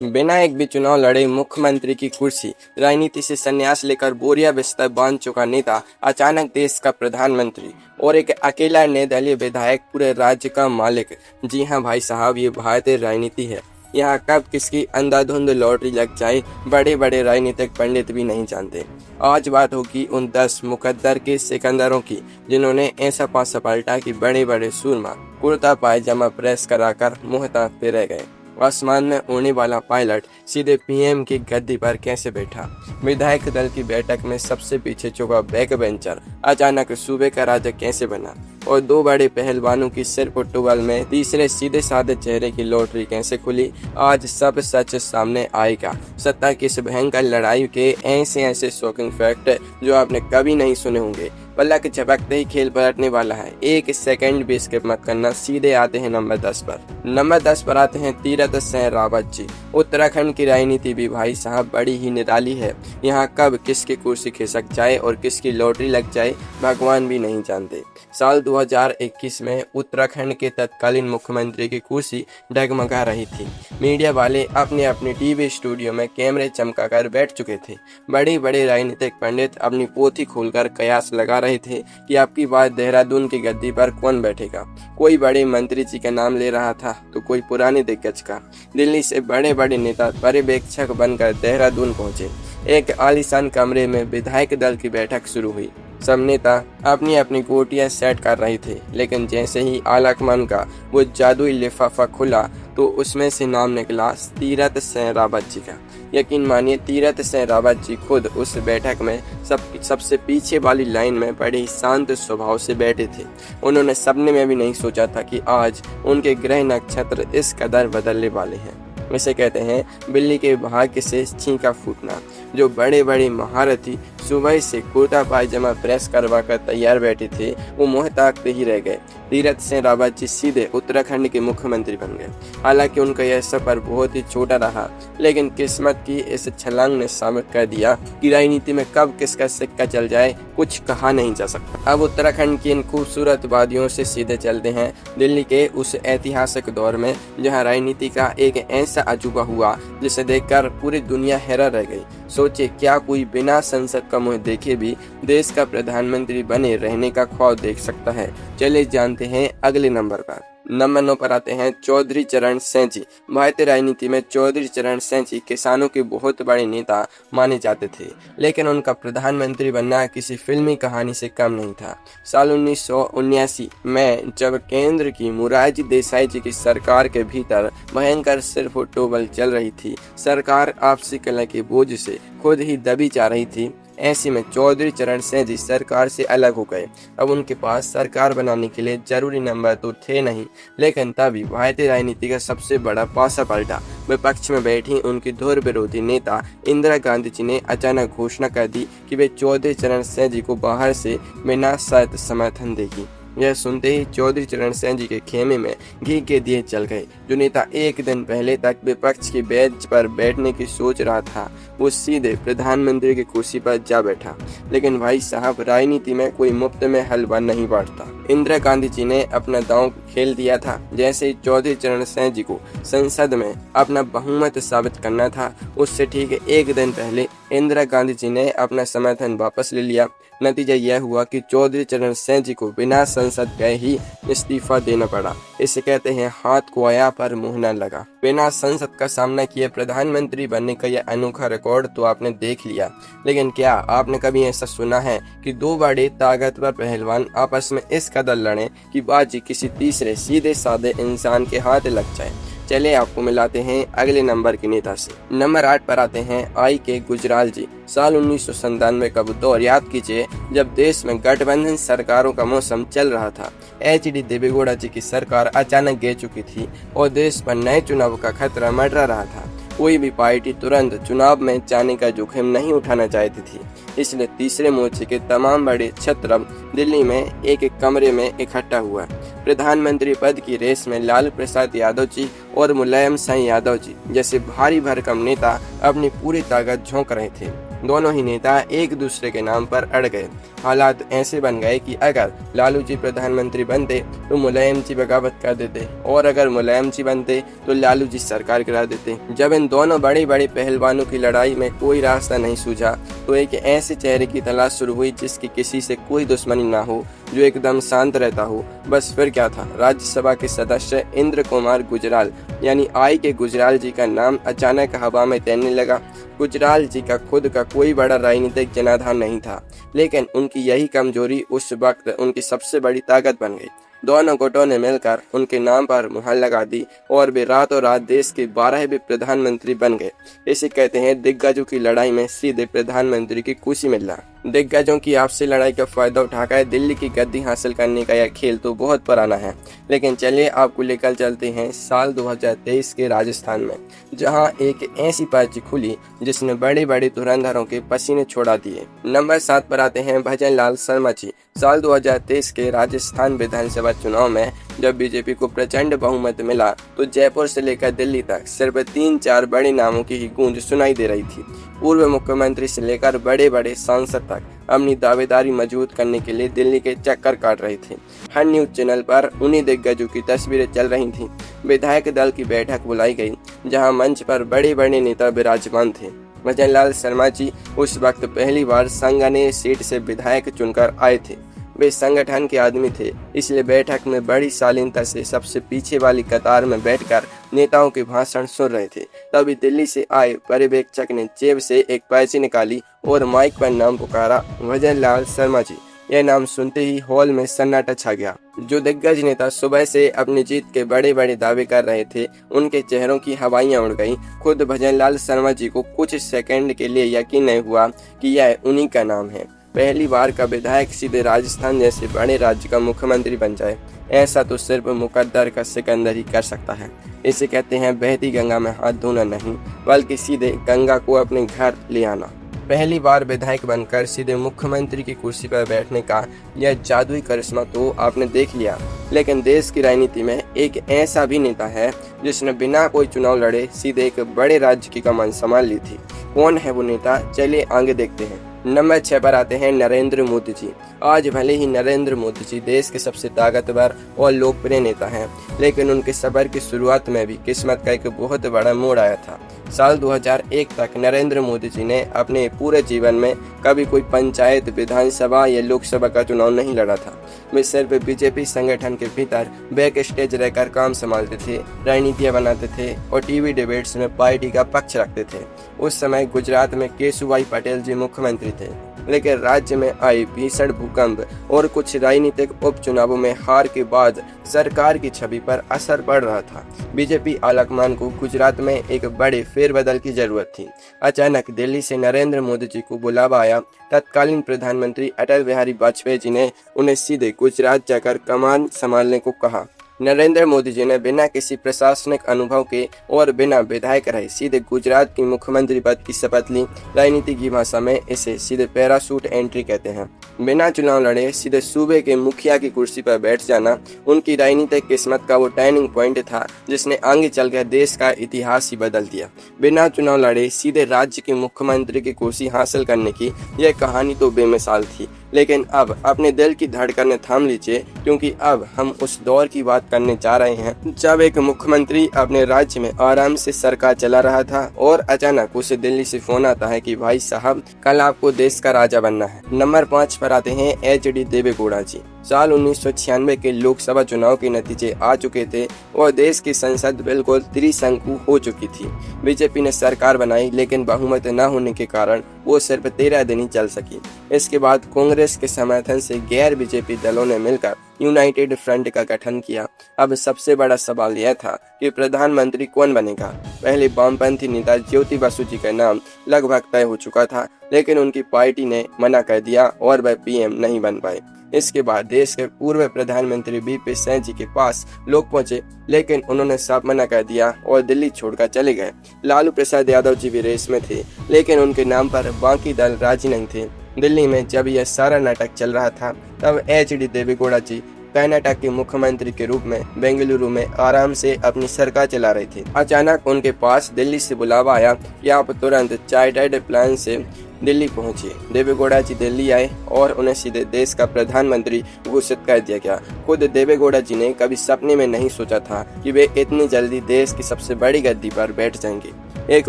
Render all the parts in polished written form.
बिना एक भी चुनाव लड़े मुख्यमंत्री की कुर्सी, राजनीति से संन्यास लेकर बोरिया बिस्तर बांध चुका नेता अचानक देश का प्रधानमंत्री और एक अकेला निर्दलीय विधायक पूरे राज्य का मालिक। जी हाँ भाई साहब, ये भारतीय राजनीति है। यहाँ कब किसकी अंधाधुंध लॉटरी लग जाए बड़े बड़े राजनीतिक पंडित भी नहीं जानते। आज बात होगी उन 10 मुकद्दर के सिकंदरों की जिन्होंने ऐसा पासा पलटा कि बड़े बड़े सूरमा कुर्ता पायजामा प्रेस कराकर मुंह ताकते रह गए। आसमान में उड़ने वाला पायलट सीधे पीएम की गद्दी पर कैसे बैठा। विधायक दल की बैठक में सबसे पीछे छुपा बैक बेंचर अचानक सूबे का राजा कैसे बना। और दो बड़े पहलवानों की सिर फुटबॉल में तीसरे सीधे साधे चेहरे की लॉटरी कैसे खुली। आज सब सच सामने आएगा। सत्ता की इस भयंकर लड़ाई के ऐसे शॉकिंग फैक्ट जो आपने कभी नहीं सुने होंगे। पलक झपकते ही खेल पलटने वाला है। एक सेकंड भी स्किप मत करना। सीधे आते हैं नंबर 10 पर। नंबर 10 पर आते हैं तीरथ सिंह रावत जी। उत्तराखंड की राजनीति भी भाई साहब बड़ी ही निराली है। यहाँ कब किसकी कुर्सी खिसक जाए और किसकी लॉटरी लग जाए भगवान भी नहीं जानते। साल 2021 में उत्तराखंड के तत्कालीन मुख्यमंत्री की कुर्सी डगमगा रही थी। मीडिया वाले अपने अपने टीवी स्टूडियो में कैमरे चमकाकर बैठ चुके थे। बड़े बड़े राजनीतिक पंडित अपनी पोथी खोलकर कयास लगा रहे थे कि आपकी बार देहरादून की गद्दी पर कौन बैठेगा। कोई बड़े मंत्री जी का नाम ले रहा था तो कोई पुराने दिग्गज का। दिल्ली से बड़े बड़े नेता पर्यवेक्षक बनकर देहरादून पहुंचे। एक आलीशान कमरे में विधायक दल की बैठक शुरू हुई। सब नेता अपनी अपनी कोटियां सेट कर रहे थे, लेकिन जैसे ही आलाकमान का वो जादुई लिफाफा खुला तो उसमें से नाम निकला तीरथ सिंह रावत जी का। यकीन मानिए, तीरथ सिंह रावत जी खुद उस बैठक में सबसे पीछे वाली लाइन में बड़े ही शांत स्वभाव से बैठे थे। उन्होंने सपने में भी नहीं सोचा था कि आज उनके ग्रह नक्षत्र इस कदर बदलने वाले हैं। इसे कहते हैं बिल्ली के भाग्य से छींका फूटना। जो बड़े बड़े महारथी सुबह से कुर्ता पायजामा प्रेस करवा कर तैयार बैठे थे वो मुँह ताकते ही रह गए। तीरथ सिंह रावत जी सीधे उत्तराखंड के मुख्यमंत्री बन गए। हालांकि उनका यह सफर बहुत ही छोटा रहा, लेकिन किस्मत की इस छलांग ने साबित कर दिया कि राजनीति में कब किसका सिक्का चल जाए कुछ कहा नहीं जा सकता। अब उत्तराखंड की इन खूबसूरत वादियों से सीधे चलते हैं दिल्ली के उस ऐतिहासिक दौर में जहाँ राजनीति का एक ऐसा अजूबा हुआ जिसे देखकर पूरी दुनिया हैरान रह गई। सोचे क्या कोई बिना संसद का मुंह देखे भी देश का प्रधानमंत्री बने रहने का ख्वाब देख सकता है। चलिए जानते हैं अगले नंबर पर। नंबर 9 पर आते हैं चौधरी चरण सिंह जी। भारतीय राजनीति में चौधरी चरण सिंह जी किसानों के बहुत बड़े नेता माने जाते थे, लेकिन उनका प्रधानमंत्री बनना किसी फिल्मी कहानी से कम नहीं था। साल 1979 में जब केंद्र की मोरारजी देसाई जी की सरकार के भीतर भयंकर सिर फुटबॉल चल रही थी, सरकार आपसी कलह के बोझ से खुद ही दबी जा रही थी। ऐसे में चौधरी चरण सिंह जी सरकार से अलग हो गए। अब उनके पास सरकार बनाने के लिए जरूरी नंबर तो थे नहीं, लेकिन तभी भारतीय राजनीति का सबसे बड़ा पासा पलटा। विपक्ष में बैठी उनकी धुर विरोधी नेता इंदिरा गांधी जी ने अचानक घोषणा कर दी कि वे चौधरी चरण सिंह जी को बाहर से बिना शर्त समर्थन देगी। यह सुनते ही चौधरी चरण सिंह जी के खेमे में घी के दिए चल गए। जो नेता एक दिन पहले तक विपक्ष की बेंच पर बैठने की सोच रहा था वो सीधे प्रधानमंत्री की कुर्सी पर जा बैठा। लेकिन भाई साहब, राजनीति में कोई मुफ्त में हलवा नहीं बांटता। इंदिरा गांधी जी ने अपना दांव खेल दिया था। जैसे ही चौधरी चरण सिंह जी को संसद में अपना बहुमत साबित करना था, उससे ठीक एक दिन पहले इंदिरा गांधी जी ने अपना समर्थन वापस ले लिया। नतीजा यह हुआ कि चौधरी चरण सिंह जी को बिना संसद गए ही इस्तीफा देना पड़ा। इसे कहते हैं हाथ को आया पर मुंह न लगा। बिना संसद का सामना किए प्रधानमंत्री बनने का यह अनोखा रिकॉर्ड तो आपने देख लिया, लेकिन क्या आपने कभी ऐसा सुना है कि दो बड़े ताकतवर पहलवान आपस में इस कदर लड़े कि बाजी किसी तीसरे सीधे साधे इंसान के हाथ लग जाए। चलिए आपको मिलाते हैं अगले नंबर के नेता से। नंबर 8 पर आते हैं आई के गुजराल जी। साल 1997 का वो दौर याद कीजिए जब देश में गठबंधन सरकारों का मौसम चल रहा था। HD देवेगौड़ा जी की सरकार अचानक गिर चुकी थी और देश पर नए चुनाव का खतरा मंडरा रहा था। कोई भी पार्टी तुरंत चुनाव में जाने का जोखिम नहीं उठाना चाहती थी, इसलिए तीसरे मोर्चे के तमाम बड़े छत्र दिल्ली में एक कमरे में इकट्ठा हुआ। प्रधानमंत्री पद की रेस में लालू प्रसाद यादव जी और मुलायम सिंह यादव जी जैसे भारी भरकम नेता अपनी पूरी ताकत झोंक रहे थे। दोनों ही नेता एक दूसरे के नाम पर अड़ गए। हालात ऐसे बन गए कि अगर लालू जी प्रधानमंत्री बनते तो मुलायम जी बगावत कर देते, और अगर मुलायम जी बनते तो लालू जी सरकार गिरा देते। जब इन दोनों बड़े बड़े पहलवानों की लड़ाई में कोई रास्ता नहीं सूझा तो एक ऐसे चेहरे की तलाश शुरू हुई जिसकी किसी से कोई दुश्मनी ना हो, जो एकदम शांत रहता हो। बस फिर क्या था, राज्यसभा के सदस्य इंद्र कुमार गुजराल यानी आई के गुजराल जी का नाम अचानक हवा में तैरने लगा। गुजराल जी का खुद का कोई बड़ा राजनीतिक जनाधार नहीं था, लेकिन उनकी यही कमजोरी उस वक्त उनकी सबसे बड़ी ताकत बन गई। दोनों गुटों ने मिलकर उनके नाम पर मुहर लगा दी और वे रातों रात देश के 12वें प्रधानमंत्री बन गए। इसे कहते हैं दिग्गजों की लड़ाई में सीधे प्रधानमंत्री की कुर्सी मिलना। दिग्गजों की आपसी लड़ाई का फायदा उठाकर दिल्ली की गद्दी हासिल करने का यह खेल तो बहुत पुराना है, लेकिन चलिए आपको लेकर चलते हैं साल 2023 के राजस्थान में, जहां एक ऐसी पर्ची खुली जिसने बड़े बड़े धुरंधरों के पसीने छोड़ा दिए। नंबर 7 पर आते हैं भजन लाल शर्मा जी। साल 2023 के राजस्थान विधानसभा चुनाव में जब बीजेपी को प्रचंड बहुमत मिला तो जयपुर से लेकर दिल्ली तक सिर्फ 3-4 बड़े नामों की ही गूंज सुनाई दे रही थी। पूर्व मुख्यमंत्री से लेकर बड़े बड़े सांसद तक अपनी दावेदारी मजबूत करने के लिए दिल्ली के चक्कर काट रहे थे। हर न्यूज चैनल पर उन्हीं दिग्गजों की तस्वीरें चल रही थीं। विधायक दल की बैठक बुलाई गई जहां मंच पर बड़े बड़े नेता विराजमान थे। भजन लाल शर्मा जी उस वक्त पहली बार संगने सीट से विधायक चुनकर आए थे। वे संगठन के आदमी थे, इसलिए बैठक में बड़ी शालीनता से सबसे पीछे वाली कतार में बैठकर नेताओं के भाषण सुन रहे थे। तभी दिल्ली से आए पर्यवेक्षक ने जेब से एक पर्ची निकाली और माइक पर नाम पुकारा, भजन लाल शर्मा जी। यह नाम सुनते ही हॉल में सन्नाटा छा गया। जो दिग्गज नेता सुबह से अपनी जीत के बड़े बड़े दावे कर रहे थे, उनके चेहरों की हवाइयां उड़ गईं। खुद भजन लाल शर्मा जी को कुछ सेकंड के लिए यकीन नहीं हुआ कि यह उन्हीं का नाम है। पहली बार का विधायक सीधे राजस्थान जैसे बड़े राज्य का मुख्यमंत्री बन जाए, ऐसा तो सिर्फ मुकद्दर का सिकंदर ही कर सकता है। इसे कहते हैं बहती गंगा में हाथ धोना नहीं, बल्कि सीधे गंगा को अपने घर ले आना। पहली बार विधायक बनकर सीधे मुख्यमंत्री की कुर्सी पर बैठने का यह जादुई करिश्मा तो आपने देख लिया, लेकिन देश की राजनीति में एक ऐसा भी नेता है जिसने बिना कोई चुनाव लड़े सीधे एक बड़े राज्य की कमान संभाल ली थी। कौन है वो नेता, चलिए आगे देखते हैं। नंबर 6 पर आते हैं नरेंद्र मोदी जी। आज भले ही नरेंद्र मोदी जी देश के सबसे ताकतवर और लोकप्रिय नेता हैं, लेकिन उनके सफर की शुरुआत में भी किस्मत का एक बहुत बड़ा मोड़ आया था। साल 2001 तक नरेंद्र मोदी जी ने अपने पूरे जीवन में कभी कोई पंचायत, विधानसभा या लोकसभा का चुनाव नहीं लड़ा था। वे सिर्फ बीजेपी संगठन के भीतर बैक स्टेज रहकर काम संभालते थे, रणनीतियां बनाते थे और टीवी डिबेट्स में पार्टी का पक्ष रखते थे। उस समय गुजरात में केशुभाई पटेल जी मुख्यमंत्री थे, लेकिन राज्य में आई भीषण भूकंप और कुछ राजनीतिक उपचुनावों में हार के बाद सरकार की छवि पर असर पड़ रहा था। बीजेपी आलाकमान को गुजरात में एक बड़े फेरबदल की जरूरत थी। अचानक दिल्ली से नरेंद्र मोदी जी को बुलावा आया। तत्कालीन प्रधानमंत्री अटल बिहारी वाजपेयी जी ने उन्हें सीधे गुजरात जाकर कमान संभालने को कहा। नरेंद्र मोदी जी ने बिना किसी प्रशासनिक अनुभव के और बिना विधायक रहे सीधे गुजरात की मुख्यमंत्री पद की शपथ ली। राजनीति की भाषा में इसे सीधे पैराशूट एंट्री कहते हैं। बिना चुनाव लड़े सीधे सूबे के मुखिया की कुर्सी पर बैठ जाना उनकी राजनीतिक किस्मत का वो टर्निंग पॉइंट था जिसने आगे चलकर देश का इतिहास ही बदल दिया। बिना चुनाव लड़े सीधे राज्य के मुख्यमंत्री की कुर्सी हासिल करने की यह कहानी तो बेमिसाल थी, लेकिन अब अपने दिल की धड़कनें थाम लीजिए, क्योंकि अब हम उस दौर की बात करने जा रहे हैं जब एक मुख्यमंत्री अपने राज्य में आराम से सरकार चला रहा था और अचानक उसे दिल्ली से फोन आता है कि भाई साहब कल आपको देश का राजा बनना है। नंबर 5 पर आते हैं एच.डी. देवेगौड़ा जी। साल 1996 के लोकसभा चुनाव के नतीजे आ चुके थे और देश की संसद बिल्कुल त्रिशंकु हो चुकी थी। बीजेपी ने सरकार बनाई, लेकिन बहुमत न होने के कारण वो सिर्फ 13 दिन ही चल सकी। इसके बाद कांग्रेस के समर्थन से गैर बीजेपी दलों ने मिलकर यूनाइटेड फ्रंट का गठन किया। अब सबसे बड़ा सवाल यह था कि प्रधानमंत्री कौन बनेगा। पहले वामपंथी नेता ज्योति बसु जी का नाम लगभग तय हो चुका था, लेकिन उनकी पार्टी ने मना कर दिया और वह पीएम नहीं बन पाए। इसके बाद देश के पूर्व प्रधानमंत्री वी.पी. सिंह जी के पास लोग पहुंचे, लेकिन उन्होंने साफ मना कर दिया और दिल्ली छोड़कर चले गए। लालू प्रसाद यादव जी भी रेस में थे, लेकिन उनके नाम पर बाकी दल राजी नहीं थे। दिल्ली में जब यह सारा नाटक चल रहा था, तब एच.डी. देवेगौड़ा जी कर्नाटक के मुख्यमंत्री के रूप में बेंगलुरु में आराम से अपनी सरकार चला रहे थे। अचानक उनके पास दिल्ली से बुलावा आया कि आप तुरंत चार्टर्ड प्लान से दिल्ली पहुंचे। देवेगौड़ा जी दिल्ली आए और उन्हें सीधे देश का प्रधानमंत्री घोषित कर दिया गया। खुद देवेगौड़ा जी ने कभी सपने में नहीं सोचा था कि वे इतनी जल्दी देश की सबसे बड़ी गद्दी पर बैठ जाएंगे। एक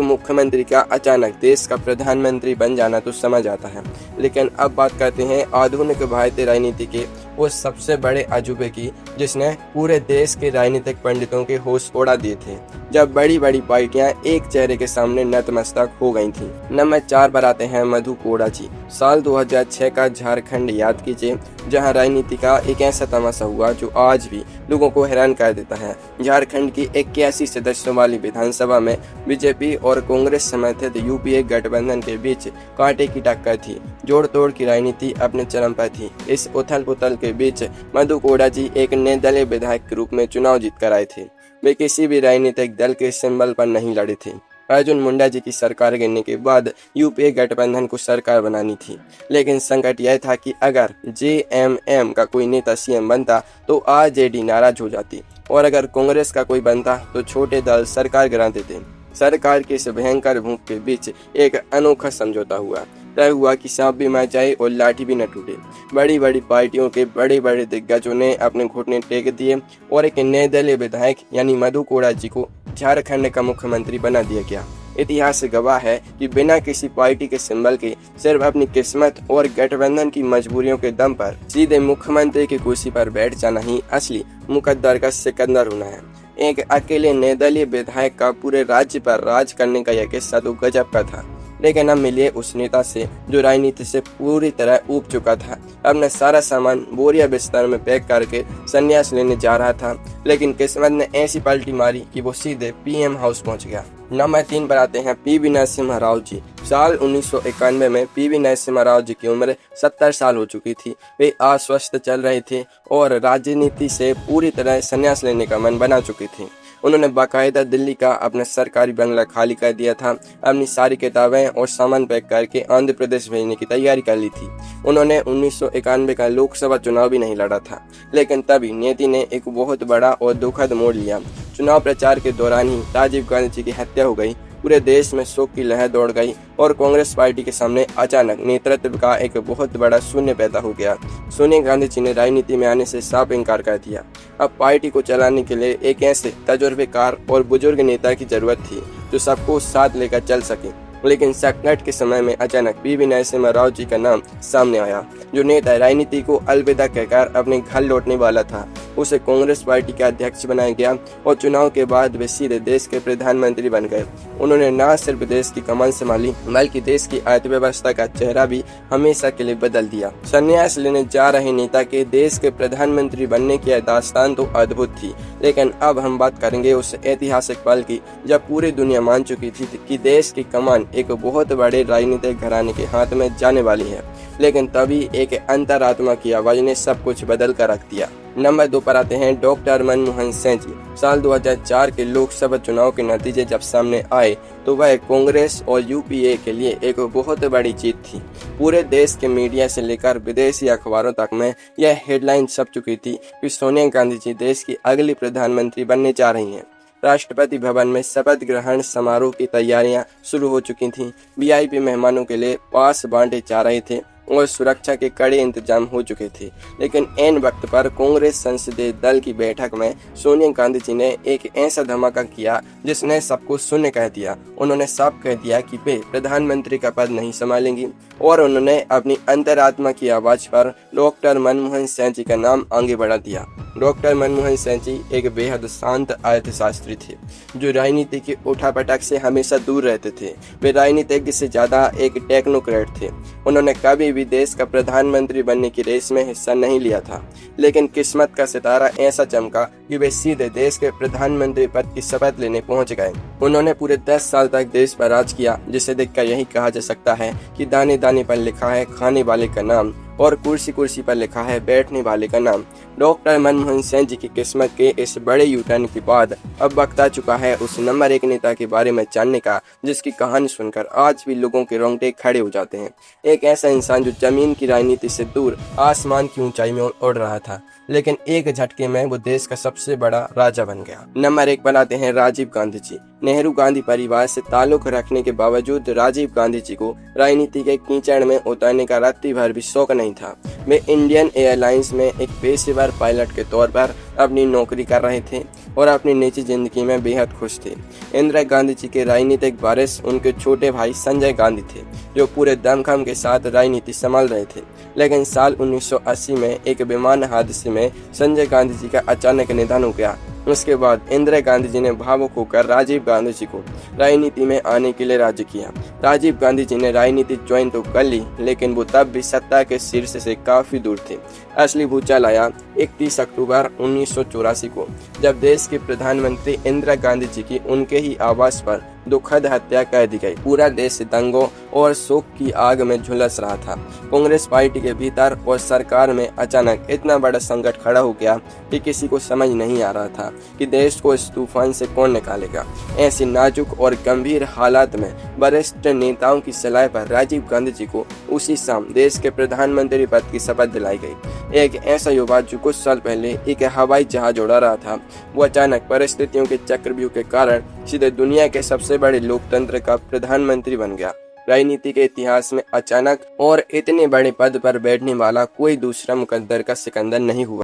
मुख्यमंत्री का अचानक देश का प्रधानमंत्री बन जाना तो समझ आता है, लेकिन अब बात करते हैं आधुनिक भारतीय राजनीति के उस सबसे बड़े अजूबे की जिसने पूरे देश के राजनीतिक पंडितों के होश उड़ा दिए थे, जब बड़ी बड़ी पार्टियां एक चेहरे के सामने नतमस्तक हो गई थी। नंबर 4 पर आते हैं मधु कोड़ा जी। साल 2006 का झारखंड याद कीजिए, जहां राजनीति का एक ऐसा तमाशा हुआ जो आज भी लोगों को हैरान कर देता है। झारखंड की 81 सदस्यों वाली विधानसभा में बीजेपी और कांग्रेस समर्थित यूपीए गठबंधन के बीच कांटे की टक्कर थी। जोड़ तोड़ की राजनीति अपने चरम पर थी। इस उथल पुथल के बीच मधु कोड़ा जी एक निर्दलीय विधायक के रूप में चुनाव जीत कर आए थे। वे किसी भी राजनीतिक दल के सिंबल पर नहीं लड़े थे। अर्जुन मुंडा जी की सरकार गिरने के बाद यूपीए गठबंधन को सरकार बनानी थी, लेकिन संकट यह था कि अगर जेएमएम का कोई नेता सीएम बनता तो आरजेडी नाराज हो जाती, और अगर कांग्रेस का कोई बनता तो छोटे दल सरकार गिराते थे। सरकार के इस भयंकर भूख के बीच एक अनोखा समझौता हुआ। तय हुआ कि सांप भी मर जाए और लाठी भी न टूटे। बड़ी बड़ी पार्टियों के बड़े बड़े दिग्गजों ने अपने घुटने टेक दिए और एक निर्दलीय विधायक यानी मधु कोड़ा जी को झारखंड का मुख्यमंत्री बना दिया गया। इतिहास गवाह है कि बिना किसी पार्टी के सिंबल के, सिर्फ अपनी किस्मत और गठबंधन की मजबूरियों के दम पर सीधे मुख्यमंत्री की कुर्सी पर बैठ जाना ही असली मुकद्दर का सिकंदर होना है। एक अकेले निर्दलीय विधायक का पूरे राज्य पर राज करने का यह किस्सा तो गजब का था, लेकिन अब मिलिए उस नेता से जो राजनीति से पूरी तरह ऊब चुका था। अपना सारा सामान बोरिया बिस्तर में पैक करके संन्यास लेने जा रहा था, लेकिन किस्मत ने ऐसी पलटी मारी कि वो सीधे पीएम हाउस पहुंच गया। नंबर 3 पर आते हैं पीवी नरसिम्हा राव जी। साल 1991 में पीवी नरसिम्हा राव जी की उम्र 70 साल हो चुकी थी। वे अस्वस्थ चल रहे थे और राजनीति से पूरी तरह संन्यास लेने का मन बना चुके थे। उन्होंने बाकायदा दिल्ली का अपना सरकारी बंगला खाली कर दिया था, अपनी सारी किताबें और सामान पैक करके आंध्र प्रदेश भेजने की तैयारी कर ली थी। उन्होंने 1991 का लोकसभा चुनाव भी नहीं लड़ा था, लेकिन तभी नियति ने एक बहुत बड़ा और दुखद मोड़ लिया। चुनाव प्रचार के दौरान ही राजीव गांधी जी की हत्या हो गई। पूरे देश में शोक की लहर दौड़ गई और कांग्रेस पार्टी के सामने अचानक नेतृत्व का एक बहुत बड़ा शून्य पैदा हो गया। सोनिया गांधी जी ने राजनीति में आने से साफ इनकार कर दिया। अब पार्टी को चलाने के लिए एक ऐसे तजुर्बेकार और बुजुर्ग नेता की जरूरत थी जो सबको साथ लेकर चल सके। लेकिन संकट के समय में अचानक पीवी नरसिम्हा राव जी का नाम सामने आया। जो नेता राजनीति को अलविदा कहकर अपने घर लौटने वाला था, उसे कांग्रेस पार्टी का अध्यक्ष बनाया गया और चुनाव के बाद वे सीधे देश के प्रधानमंत्री बन गए। उन्होंने न सिर्फ देश की कमान संभाली, बल्कि देश की अर्थव्यवस्था का चेहरा भी हमेशा के लिए बदल दिया। संन्यास लेने जा रहे नेता के देश के प्रधानमंत्री बनने की दास्तान तो अद्भुत थी, लेकिन अब हम बात करेंगे उस ऐतिहासिक पल की जब पूरी दुनिया मान चुकी थी कि देश की कमान एक बहुत बड़े राजनीतिक घराने के हाथ में जाने वाली है। लेकिन तभी एक अंतरात्मा की आवाज ने सब कुछ बदल कर रख दिया। नंबर 2 पर आते हैं डॉक्टर मनमोहन सिंह जी। साल 2004 के लोकसभा चुनाव के नतीजे जब सामने आए तो वह कांग्रेस और यूपीए के लिए एक बहुत बड़ी जीत थी। पूरे देश के मीडिया से लेकर विदेशी अखबारों तक में यह हेडलाइन छप चुकी थी कि सोनिया गांधी जी देश की अगली प्रधानमंत्री बनने जा रही हैं। राष्ट्रपति भवन में शपथ ग्रहण समारोह की तैयारियां शुरू हो चुकी थीं। वीआईपी मेहमानों के लिए पास बांटे जा रहे थे और सुरक्षा के कड़े इंतजाम हो चुके थे। लेकिन ऐन वक्त पर कांग्रेस संसदीय दल की बैठक में सोनिया गांधी जी ने एक ऐसा धमाका किया जिसने सबको शून्य कह दिया। उन्होंने साफ कह दिया कि वे प्रधानमंत्री का पद नहीं संभालेंगी और उन्होंने अपनी अंतरात्मा की आवाज पर डॉक्टर मनमोहन सिंह जी का नाम आगे बढ़ा दिया। डॉक्टर मनमोहन सिंह जी एक बेहद शांत अर्थशास्त्री थे जो राजनीति की उठापटक से हमेशा दूर रहते थे। वे राजनीतिज्ञ से ज्यादा एक टेक्नोक्रेट थे। उन्होंने कभी भी देश का प्रधानमंत्री बनने की रेस में हिस्सा नहीं लिया था, लेकिन किस्मत का सितारा ऐसा चमका कि वे सीधे देश के प्रधानमंत्री पद की शपथ लेने पहुंच गए। उन्होंने पूरे 10 साल तक देश पर राज किया, जिसे देखकर यही कहा जा सकता है कि दाने दाने पर लिखा है खाने वाले का नाम। और कुर्सी कुर्सी पर लिखा है बैठने वाले का नाम। डॉक्टर मनमोहन सिंह जी की किस्मत के इस बड़े यूटर्न के बाद अब वक्त आ चुका है उस नंबर 1 नेता के बारे में जानने का, जिसकी कहानी सुनकर आज भी लोगों के रोंगटे खड़े हो जाते हैं। एक ऐसा इंसान जो जमीन की राजनीति से दूर आसमान की ऊंचाई में उड़ रहा था, लेकिन एक झटके में वो देश का सबसे बड़ा राजा बन गया। नंबर 1 बनाते हैं राजीव गांधी जी। नेहरू गांधी परिवार से ताल्लुक रखने के बावजूद राजीव गांधी जी को राजनीति के कीचड़ में उतरने का रात्रि भर भी शौक नहीं था। वे इंडियन एयरलाइंस में एक पेशेवर पायलट के तौर पर अपनी नौकरी कर रहे थे और अपनी निजी जिंदगी में बेहद खुश थे। इंदिरा गांधी जी के राजनीतिक वारिस उनके छोटे भाई संजय गांधी थे, जो पूरे दमखम के साथ राजनीति संभाल रहे थे। लेकिन साल 1980 में एक विमान हादसे में संजय गांधी जी का अचानक निधन हो गया। उसके बाद इंदिरा गांधी जी ने भावुक होकर राजीव गांधी जी को राजनीति में आने के लिए राजी किया। राजीव गांधी जी ने राजनीति ज्वाइन तो कर ली, लेकिन वो तब भी सत्ता के शीर्ष से काफी दूर थे। असली भूचाल आया 31 अक्टूबर 1984 को, जब देश के प्रधानमंत्री इंदिरा गांधी जी की उनके ही आवास पर दुखद हत्या कर दी गई। पूरा देश दंगों और शोक की आग में झुलस रहा था। कांग्रेस पार्टी के भीतर और सरकार में अचानक इतना बड़ा संकट खड़ा हो गया कि किसी को समझ नहीं आ रहा था कि देश को इस तूफान से कौन निकालेगा। ऐसी नाजुक और गंभीर हालात में वरिष्ठ नेताओं की सलाह पर राजीव गांधी जी को उसी शाम देश के प्रधानमंत्री पद की शपथ दिलाई गई। एक ऐसा युवा जो कुछ साल पहले एक हवाई जहाज उड़ा रहा था, वो अचानक परिस्थितियों के चक्रव्यूह के कारण सीधे दुनिया के सबसे बड़े लोकतंत्र का प्रधानमंत्री बन गया। राजनीति के इतिहास में अचानक और इतने बड़े पद पर बैठने वाला कोई दूसरा मुकद्दर का सिकंदर नहीं हुआ।